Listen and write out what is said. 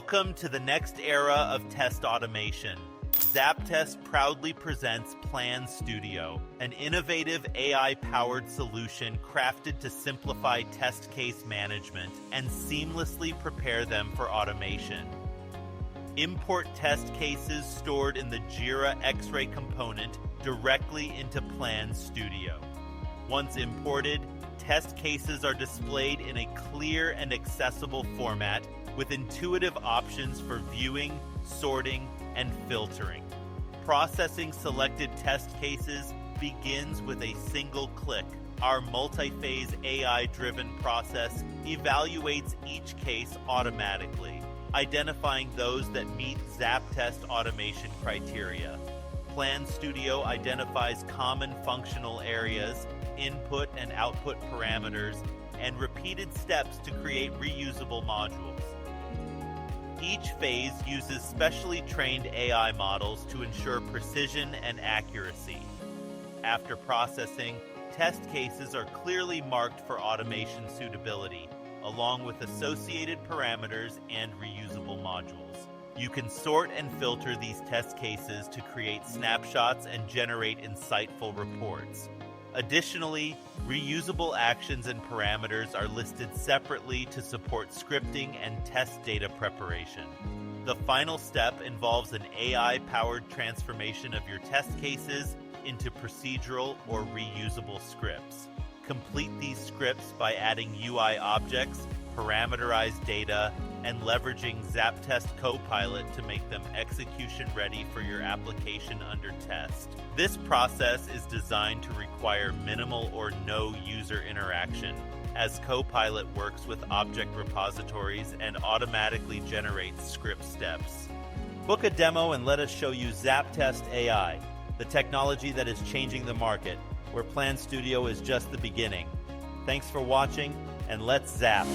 Welcome to the next era of test automation. ZAPTEST proudly presents Plan Studio, an innovative AI-powered solution crafted to simplify test case management and seamlessly prepare them for automation. Import test cases stored in the Jira X-ray component directly into Plan Studio. Once imported, test cases are displayed in a clear and accessible format with intuitive options for viewing, sorting, and filtering. Processing selected test cases begins with a single click. Our multi-phase AI-driven process evaluates each case automatically, identifying those that meet ZAPTEST automation criteria. Plan Studio identifies common functional areas, input and output parameters, and repeated steps to create reusable modules. Each phase uses specially trained AI models to ensure precision and accuracy. After processing, test cases are clearly marked for automation suitability, along with associated parameters and reusable modules. You can sort and filter these test cases to create snapshots and generate insightful reports. Additionally, reusable actions and parameters are listed separately to support scripting and test data preparation. The final step involves an AI-powered transformation of your test cases into procedural or reusable scripts. Complete these scripts by adding UI objects, parameterized data, and leveraging ZAPTEST Copilot to make them execution-ready for your application under test. This process is designed to require minimal or no user interaction, as Copilot works with object repositories and automatically generates script steps. Book a demo and let us show you ZAPTEST.AI, the technology that is changing the market, where Plan Studio is just the beginning. Thanks for watching, and let's zap!